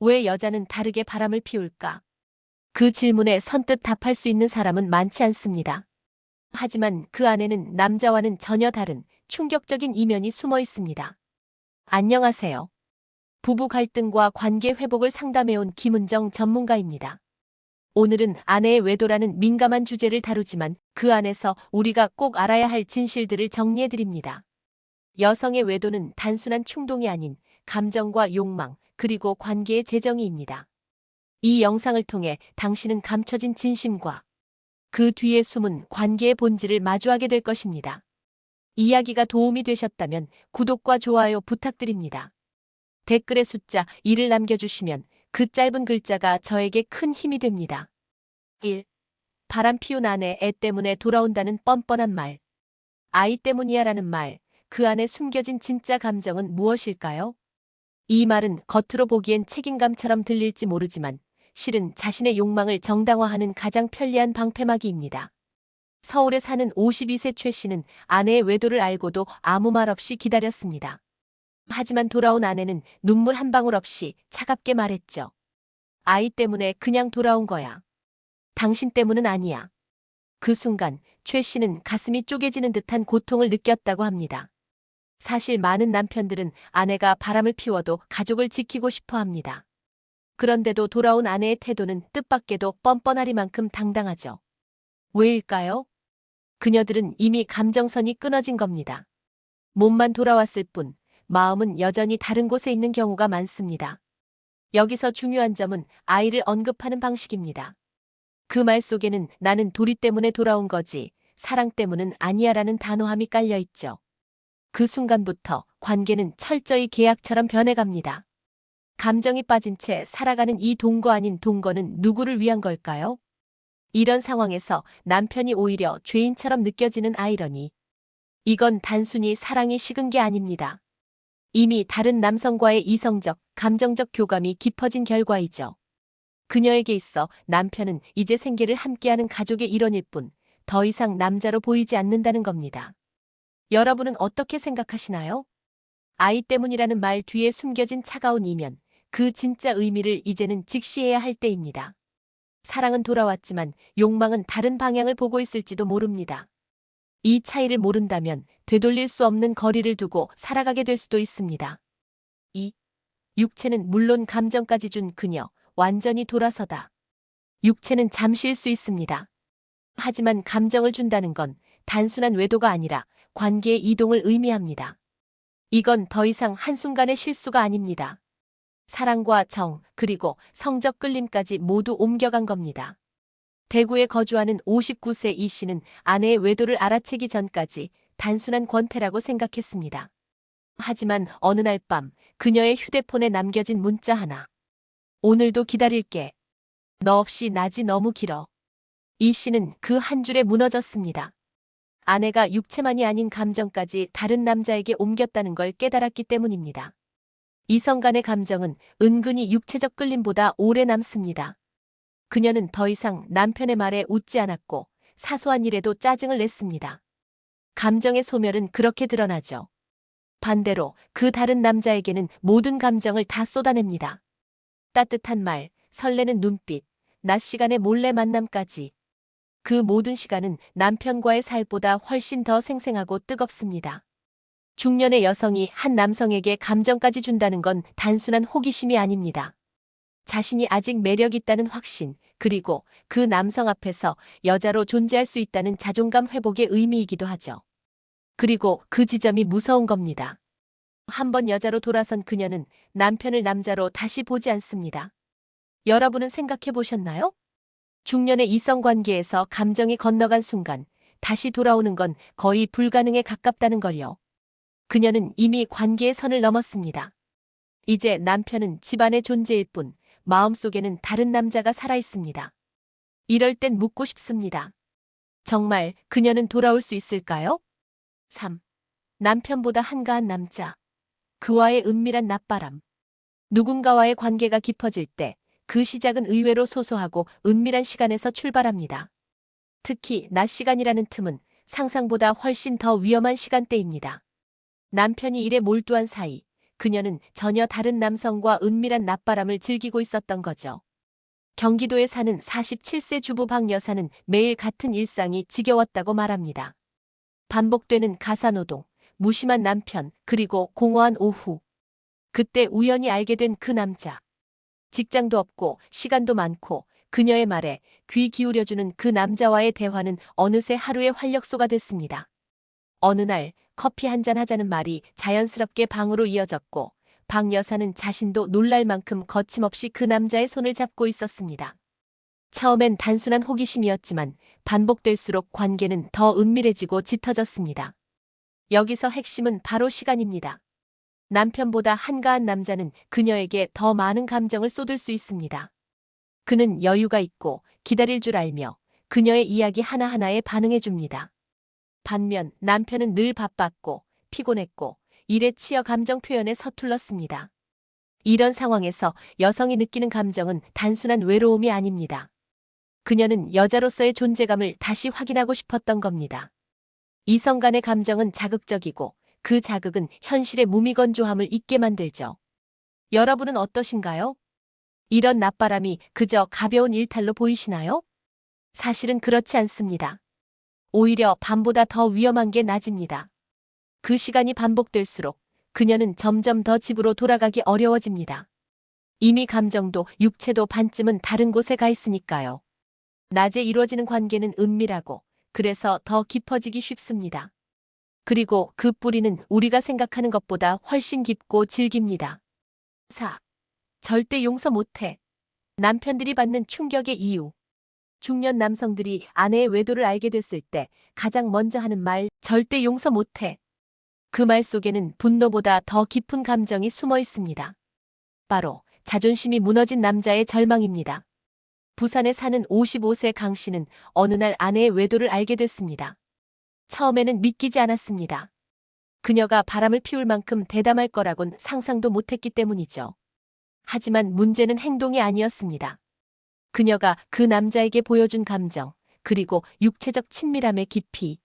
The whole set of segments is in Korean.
왜 여자는 다르게 바람을 피울까? 그 질문에 선뜻 답할 수 있는 사람은 많지 않습니다. 하지만 그 안에는 남자와는 전혀 다른 충격적인 이면이 숨어 있습니다. 안녕하세요. 부부 갈등과 관계 회복을 상담해온 김은정 전문가입니다. 오늘은 아내의 외도라는 민감한 주제를 다루지만 그 안에서 우리가 꼭 알아야 할 진실들을 정리해드립니다. 여성의 외도는 단순한 충동이 아닌 감정과 욕망, 그리고 관계의 재정의입니다. 이 영상을 통해 당신은 감춰진 진심과 그 뒤에 숨은 관계의 본질을 마주하게 될 것입니다. 이야기가 도움이 되셨다면 구독과 좋아요 부탁드립니다. 댓글에 숫자 1을 남겨주시면 그 짧은 글자가 저에게 큰 힘이 됩니다. 1. 바람 피운 아내 애 때문에 돌아온다는 뻔뻔한 말. 아이 때문이야라는 말, 그 안에 숨겨진 진짜 감정은 무엇일까요? 이 말은 겉으로 보기엔 책임감처럼 들릴지 모르지만 실은 자신의 욕망을 정당화하는 가장 편리한 방패막이입니다. 서울에 사는 52세 최 씨는 아내의 외도를 알고도 아무 말 없이 기다렸습니다. 하지만 돌아온 아내는 눈물 한 방울 없이 차갑게 말했죠. 아이 때문에 그냥 돌아온 거야. 당신 때문은 아니야. 그 순간 최 씨는 가슴이 쪼개지는 듯한 고통을 느꼈다고 합니다. 사실 많은 남편들은 아내가 바람을 피워도 가족을 지키고 싶어 합니다. 그런데도 돌아온 아내의 태도는 뜻밖에도 뻔뻔하리만큼 당당하죠. 왜일까요? 그녀들은 이미 감정선이 끊어진 겁니다. 몸만 돌아왔을 뿐 마음은 여전히 다른 곳에 있는 경우가 많습니다. 여기서 중요한 점은 아이를 언급하는 방식입니다. 그 말 속에는 나는 도리 때문에 돌아온 거지 사랑 때문은 아니야라는 단호함이 깔려 있죠. 그 순간부터 관계는 철저히 계약처럼 변해갑니다. 감정이 빠진 채 살아가는 이 동거 아닌 동거는 누구를 위한 걸까요? 이런 상황에서 남편이 오히려 죄인처럼 느껴지는 아이러니. 이건 단순히 사랑이 식은 게 아닙니다. 이미 다른 남성과의 이성적, 감정적 교감이 깊어진 결과이죠. 그녀에게 있어 남편은 이제 생계를 함께하는 가족의 일원일 뿐 더 이상 남자로 보이지 않는다는 겁니다. 여러분은 어떻게 생각하시나요? 아이 때문이라는 말 뒤에 숨겨진 차가운 이면, 그 진짜 의미를 이제는 직시해야 할 때입니다. 사랑은 돌아왔지만 욕망은 다른 방향을 보고 있을지도 모릅니다. 이 차이를 모른다면 되돌릴 수 없는 거리를 두고 살아가게 될 수도 있습니다. 2. 육체는 물론 감정까지 준 그녀, 완전히 돌아서다. 육체는 잠시일 수 있습니다. 하지만 감정을 준다는 건 단순한 외도가 아니라 관계의 이동을 의미합니다. 이건 더 이상 한순간의 실수가 아닙니다. 사랑과 정, 그리고 성적 끌림까지 모두 옮겨간 겁니다. 대구에 거주하는 59세 이 씨는 아내의 외도를 알아채기 전까지 단순한 권태라고 생각했습니다. 하지만 어느 날 밤 그녀의 휴대폰에 남겨진 문자 하나. 오늘도 기다릴게. 너 없이 낮이 너무 길어. 이 씨는 그 한 줄에 무너졌습니다. 아내가 육체만이 아닌 감정까지 다른 남자에게 옮겼다는 걸 깨달았기 때문입니다. 이성 간의 감정은 은근히 육체적 끌림보다 오래 남습니다. 그녀는 더 이상 남편의 말에 웃지 않았고 사소한 일에도 짜증을 냈습니다. 감정의 소멸은 그렇게 드러나죠. 반대로 그 다른 남자에게는 모든 감정을 다 쏟아냅니다. 따뜻한 말, 설레는 눈빛, 낮 시간의 몰래 만남까지. 그 모든 시간은 남편과의 살보다 훨씬 더 생생하고 뜨겁습니다. 중년의 여성이 한 남성에게 감정까지 준다는 건 단순한 호기심이 아닙니다. 자신이 아직 매력 있다는 확신, 그리고 그 남성 앞에서 여자로 존재할 수 있다는 자존감 회복의 의미이기도 하죠. 그리고 그 지점이 무서운 겁니다. 한번 여자로 돌아선 그녀는 남편을 남자로 다시 보지 않습니다. 여러분은 생각해 보셨나요? 중년의 이성관계에서 감정이 건너간 순간 다시 돌아오는 건 거의 불가능에 가깝다는 걸요. 그녀는 이미 관계의 선을 넘었습니다. 이제 남편은 집안의 존재일 뿐 마음속에는 다른 남자가 살아있습니다. 이럴 땐 묻고 싶습니다. 정말 그녀는 돌아올 수 있을까요? 3. 남편보다 한가한 남자. 그와의 은밀한 낮바람. 누군가와의 관계가 깊어질 때 그 시작은 의외로 소소하고 은밀한 시간에서 출발합니다. 특히 낮 시간이라는 틈은 상상보다 훨씬 더 위험한 시간대입니다. 남편이 일에 몰두한 사이 그녀는 전혀 다른 남성과 은밀한 낮바람을 즐기고 있었던 거죠. 경기도에 사는 47세 주부 박 여사는 매일 같은 일상이 지겨웠다고 말합니다. 반복되는 가사노동, 무심한 남편, 그리고 공허한 오후. 그때 우연히 알게 된 그 남자. 직장도 없고 시간도 많고 그녀의 말에 귀 기울여주는 그 남자와의 대화는 어느새 하루의 활력소가 됐습니다. 어느 날 커피 한잔 하자는 말이 자연스럽게 방으로 이어졌고 박 여사는 자신도 놀랄 만큼 거침없이 그 남자의 손을 잡고 있었습니다. 처음엔 단순한 호기심이었지만 반복될수록 관계는 더 은밀해지고 짙어졌습니다. 여기서 핵심은 바로 시간입니다. 남편보다 한가한 남자는 그녀에게 더 많은 감정을 쏟을 수 있습니다. 그는 여유가 있고 기다릴 줄 알며 그녀의 이야기 하나하나에 반응해줍니다. 반면 남편은 늘 바빴고 피곤했고 일에 치여 감정 표현에 서툴렀습니다. 이런 상황에서 여성이 느끼는 감정은 단순한 외로움이 아닙니다. 그녀는 여자로서의 존재감을 다시 확인하고 싶었던 겁니다. 이성 간의 감정은 자극적이고 그 자극은 현실의 무미건조함을 잊게 만들죠. 여러분은 어떠신가요? 이런 낮바람이 그저 가벼운 일탈로 보이시나요? 사실은 그렇지 않습니다. 오히려 밤보다 더 위험한 게 낮입니다. 그 시간이 반복될수록 그녀는 점점 더 집으로 돌아가기 어려워집니다. 이미 감정도 육체도 반쯤은 다른 곳에 가 있으니까요. 낮에 이루어지는 관계는 은밀하고 그래서 더 깊어지기 쉽습니다. 그리고 그 뿌리는 우리가 생각하는 것보다 훨씬 깊고 질깁니다. 4. 절대 용서 못해. 남편들이 받는 충격의 이유. 중년 남성들이 아내의 외도를 알게 됐을 때 가장 먼저 하는 말, 절대 용서 못해. 그 말 속에는 분노보다 더 깊은 감정이 숨어 있습니다. 바로 자존심이 무너진 남자의 절망입니다. 부산에 사는 55세 강 씨는 어느 날 아내의 외도를 알게 됐습니다. 처음에는 믿기지 않았습니다. 그녀가 바람을 피울 만큼 대담할 거라곤 상상도 못했기 때문이죠. 하지만 문제는 행동이 아니었습니다. 그녀가 그 남자에게 보여준 감정, 그리고 육체적 친밀함의 깊이.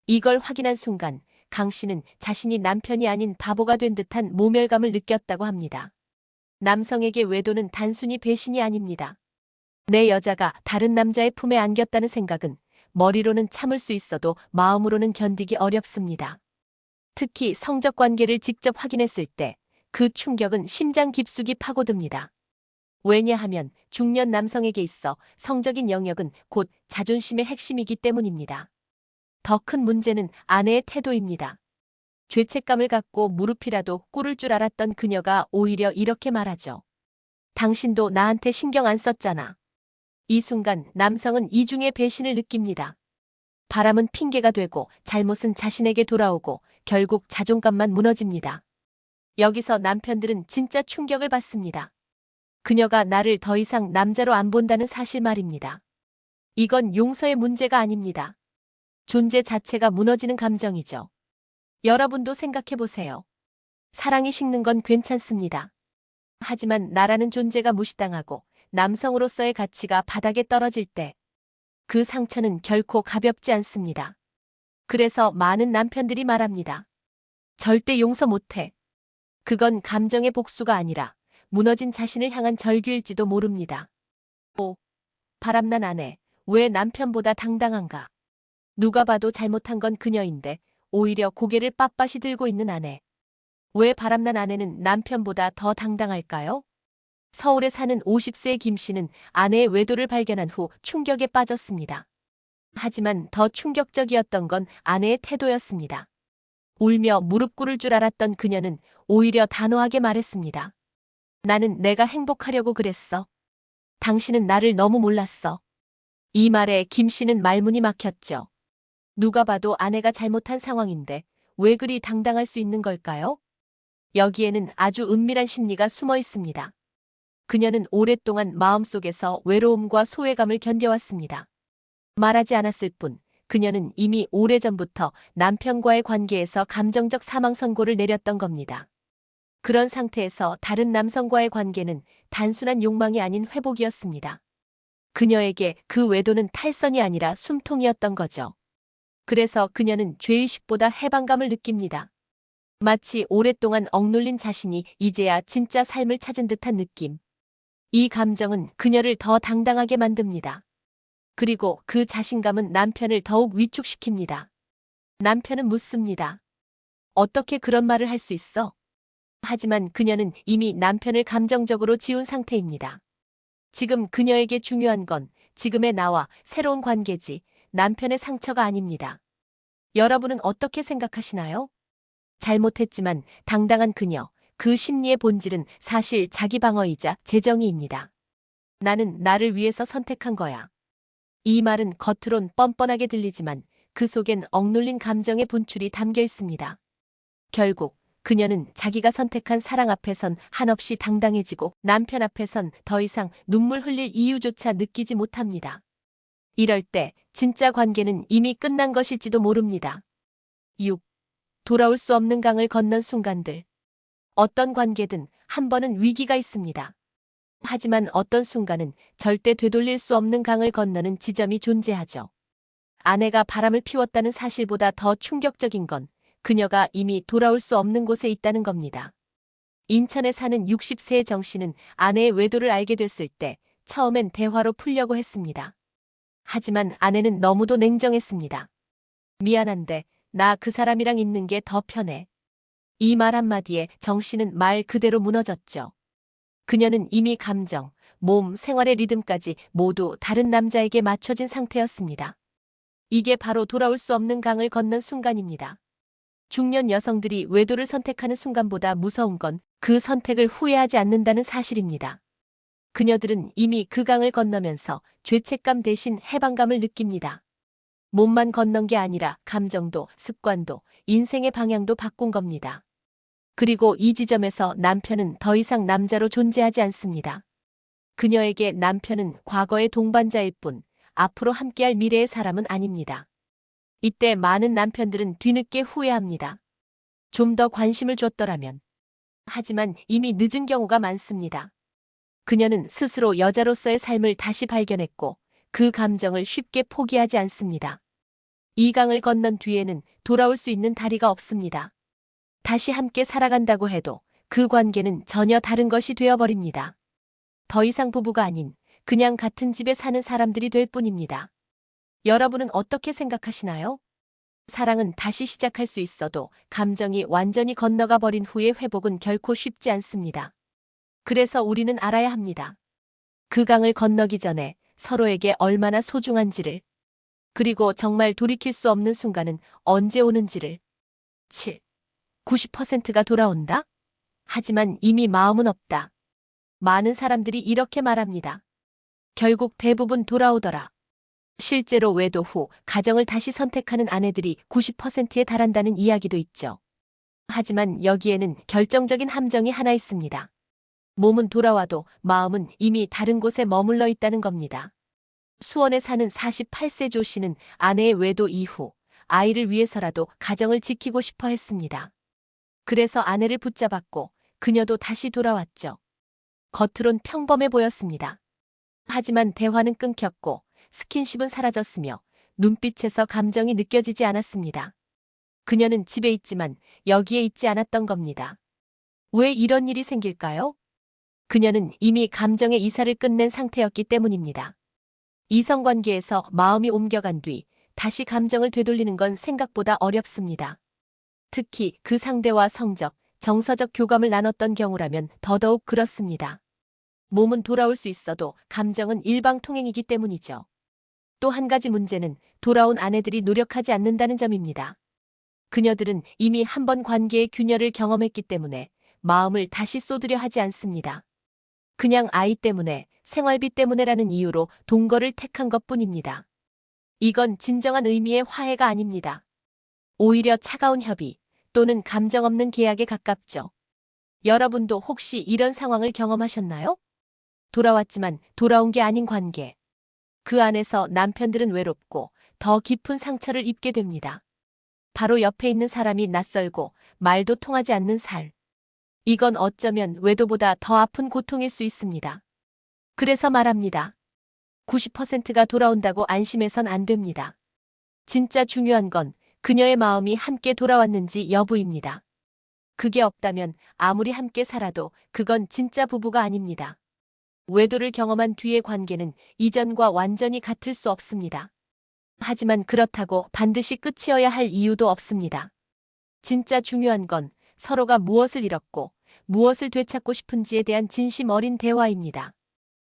이걸 확인한 순간 강 씨는 자신이 남편이 아닌 바보가 된 듯한 모멸감을 느꼈다고 합니다. 남성에게 외도는 단순히 배신이 아닙니다. 내 여자가 다른 남자의 품에 안겼다는 생각은 머리로는 참을 수 있어도 마음으로는 견디기 어렵습니다. 특히 성적 관계를 직접 확인했을 때 그 충격은 심장 깊숙이 파고듭니다. 왜냐하면 중년 남성에게 있어 성적인 영역은 곧 자존심의 핵심이기 때문입니다. 더 큰 문제는 아내의 태도입니다. 죄책감을 갖고 무릎이라도 꿇을 줄 알았던 그녀가 오히려 이렇게 말하죠. 당신도 나한테 신경 안 썼잖아. 이 순간 남성은 이중의 배신을 느낍니다. 바람은 핑계가 되고 잘못은 자신에게 돌아오고 결국 자존감만 무너집니다. 여기서 남편들은 진짜 충격을 받습니다. 그녀가 나를 더 이상 남자로 안 본다는 사실 말입니다. 이건 용서의 문제가 아닙니다. 존재 자체가 무너지는 감정이죠. 여러분도 생각해보세요. 사랑이 식는 건 괜찮습니다. 하지만 나라는 존재가 무시당하고 남성으로서의 가치가 바닥에 떨어질 때 그 상처는 결코 가볍지 않습니다. 그래서 많은 남편들이 말합니다. 절대 용서 못해. 그건 감정의 복수가 아니라 무너진 자신을 향한 절규일지도 모릅니다. 5. 바람난 아내. 왜 남편보다 당당한가? 누가 봐도 잘못한 건 그녀인데 오히려 고개를 빳빳이 들고 있는 아내. 왜 바람난 아내는 남편보다 더 당당할까요? 서울에 사는 50세의 김 씨는 아내의 외도를 발견한 후 충격에 빠졌습니다. 하지만 더 충격적이었던 건 아내의 태도였습니다. 울며 무릎 꿇을 줄 알았던 그녀는 오히려 단호하게 말했습니다. 나는 내가 행복하려고 그랬어. 당신은 나를 너무 몰랐어. 이 말에 김 씨는 말문이 막혔죠. 누가 봐도 아내가 잘못한 상황인데 왜 그리 당당할 수 있는 걸까요? 여기에는 아주 은밀한 심리가 숨어 있습니다. 그녀는 오랫동안 마음속에서 외로움과 소외감을 견뎌왔습니다. 말하지 않았을 뿐 그녀는 이미 오래전부터 남편과의 관계에서 감정적 사망 선고를 내렸던 겁니다. 그런 상태에서 다른 남성과의 관계는 단순한 욕망이 아닌 회복이었습니다. 그녀에게 그 외도는 탈선이 아니라 숨통이었던 거죠. 그래서 그녀는 죄의식보다 해방감을 느낍니다. 마치 오랫동안 억눌린 자신이 이제야 진짜 삶을 찾은 듯한 느낌. 이 감정은 그녀를 더 당당하게 만듭니다. 그리고 그 자신감은 남편을 더욱 위축시킵니다. 남편은 묻습니다. 어떻게 그런 말을 할 수 있어? 하지만 그녀는 이미 남편을 감정적으로 지운 상태입니다. 지금 그녀에게 중요한 건 지금의 나와 새로운 관계지 남편의 상처가 아닙니다. 여러분은 어떻게 생각하시나요? 잘못했지만 당당한 그녀, 그 심리의 본질은 사실 자기 방어이자 재정의입니다. 나는 나를 위해서 선택한 거야. 이 말은 겉으론 뻔뻔하게 들리지만 그 속엔 억눌린 감정의 분출이 담겨 있습니다. 결국 그녀는 자기가 선택한 사랑 앞에선 한없이 당당해지고 남편 앞에선 더 이상 눈물 흘릴 이유조차 느끼지 못합니다. 이럴 때 진짜 관계는 이미 끝난 것일지도 모릅니다. 6. 돌아올 수 없는 강을 건넌 순간들. 어떤 관계든 한 번은 위기가 있습니다. 하지만 어떤 순간은 절대 되돌릴 수 없는 강을 건너는 지점이 존재하죠. 아내가 바람을 피웠다는 사실보다 더 충격적인 건 그녀가 이미 돌아올 수 없는 곳에 있다는 겁니다. 인천에 사는 60세의 정 씨는 아내의 외도를 알게 됐을 때 처음엔 대화로 풀려고 했습니다. 하지만 아내는 너무도 냉정했습니다. 미안한데 나 그 사람이랑 있는 게 더 편해. 이 말 한마디에 정 씨는 말 그대로 무너졌죠. 그녀는 이미 감정, 몸, 생활의 리듬까지 모두 다른 남자에게 맞춰진 상태였습니다. 이게 바로 돌아올 수 없는 강을 건넌 순간입니다. 중년 여성들이 외도를 선택하는 순간보다 무서운 건 그 선택을 후회하지 않는다는 사실입니다. 그녀들은 이미 그 강을 건너면서 죄책감 대신 해방감을 느낍니다. 몸만 건넌 게 아니라 감정도, 습관도, 인생의 방향도 바꾼 겁니다. 그리고 이 지점에서 남편은 더 이상 남자로 존재하지 않습니다. 그녀에게 남편은 과거의 동반자일 뿐, 앞으로 함께할 미래의 사람은 아닙니다. 이때 많은 남편들은 뒤늦게 후회합니다. 좀 더 관심을 줬더라면. 하지만 이미 늦은 경우가 많습니다. 그녀는 스스로 여자로서의 삶을 다시 발견했고 그 감정을 쉽게 포기하지 않습니다. 이 강을 건넌 뒤에는 돌아올 수 있는 다리가 없습니다. 다시 함께 살아간다고 해도 그 관계는 전혀 다른 것이 되어버립니다. 더 이상 부부가 아닌 그냥 같은 집에 사는 사람들이 될 뿐입니다. 여러분은 어떻게 생각하시나요? 사랑은 다시 시작할 수 있어도 감정이 완전히 건너가 버린 후의 회복은 결코 쉽지 않습니다. 그래서 우리는 알아야 합니다. 그 강을 건너기 전에 서로에게 얼마나 소중한지를, 그리고 정말 돌이킬 수 없는 순간은 언제 오는지를. 7. 90%가 돌아온다? 하지만 이미 마음은 없다. 많은 사람들이 이렇게 말합니다. 결국 대부분 돌아오더라. 실제로 외도 후 가정을 다시 선택하는 아내들이 90%에 달한다는 이야기도 있죠. 하지만 여기에는 결정적인 함정이 하나 있습니다. 몸은 돌아와도 마음은 이미 다른 곳에 머물러 있다는 겁니다. 수원에 사는 48세 조 씨는 아내의 외도 이후 아이를 위해서라도 가정을 지키고 싶어 했습니다. 그래서 아내를 붙잡았고 그녀도 다시 돌아왔죠. 겉으론 평범해 보였습니다. 하지만 대화는 끊겼고 스킨십은 사라졌으며 눈빛에서 감정이 느껴지지 않았습니다. 그녀는 집에 있지만 여기에 있지 않았던 겁니다. 왜 이런 일이 생길까요? 그녀는 이미 감정의 이사를 끝낸 상태였기 때문입니다. 이성관계에서 마음이 옮겨간 뒤 다시 감정을 되돌리는 건 생각보다 어렵습니다. 특히 그 상대와 성적, 정서적 교감을 나눴던 경우라면 더더욱 그렇습니다. 몸은 돌아올 수 있어도 감정은 일방통행이기 때문이죠. 또 한 가지 문제는 돌아온 아내들이 노력하지 않는다는 점입니다. 그녀들은 이미 한 번 관계의 균열을 경험했기 때문에 마음을 다시 쏟으려 하지 않습니다. 그냥 아이 때문에, 생활비 때문에라는 이유로 동거를 택한 것뿐입니다. 이건 진정한 의미의 화해가 아닙니다. 오히려 차가운 협의 또는 감정 없는 계약에 가깝죠. 여러분도 혹시 이런 상황을 경험하셨나요? 돌아왔지만 돌아온 게 아닌 관계. 그 안에서 남편들은 외롭고 더 깊은 상처를 입게 됩니다. 바로 옆에 있는 사람이 낯설고 말도 통하지 않는 살. 이건 어쩌면 외도보다 더 아픈 고통일 수 있습니다. 그래서 말합니다. 90%가 돌아온다고 안심해선 안 됩니다. 진짜 중요한 건 그녀의 마음이 함께 돌아왔는지 여부입니다. 그게 없다면 아무리 함께 살아도 그건 진짜 부부가 아닙니다. 외도를 경험한 뒤의 관계는 이전과 완전히 같을 수 없습니다. 하지만 그렇다고 반드시 끝이어야 할 이유도 없습니다. 진짜 중요한 건 서로가 무엇을 잃었고 무엇을 되찾고 싶은지에 대한 진심 어린 대화입니다.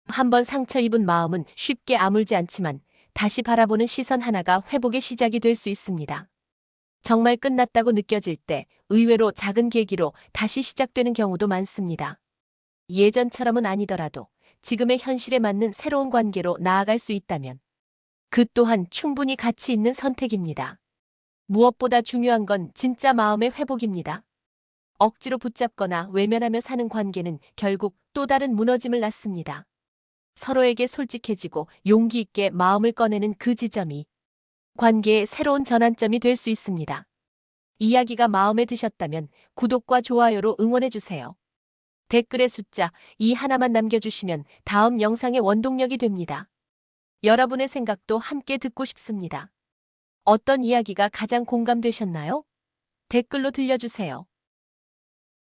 한번 상처 입은 마음은 쉽게 아물지 않지만 다시 바라보는 시선 하나가 회복의 시작이 될 수 있습니다. 정말 끝났다고 느껴질 때 의외로 작은 계기로 다시 시작되는 경우도 많습니다. 예전처럼은 아니더라도 지금의 현실에 맞는 새로운 관계로 나아갈 수 있다면 그 또한 충분히 가치 있는 선택입니다. 무엇보다 중요한 건 진짜 마음의 회복입니다. 억지로 붙잡거나 외면하며 사는 관계는 결국 또 다른 무너짐을 낳습니다. 서로에게 솔직해지고 용기 있게 마음을 꺼내는 그 지점이 관계의 새로운 전환점이 될 수 있습니다. 이야기가 마음에 드셨다면 구독과 좋아요로 응원해주세요. 댓글의 숫자 2 하나만 남겨주시면 다음 영상의 원동력이 됩니다. 여러분의 생각도 함께 듣고 싶습니다. 어떤 이야기가 가장 공감되셨나요? 댓글로 들려주세요.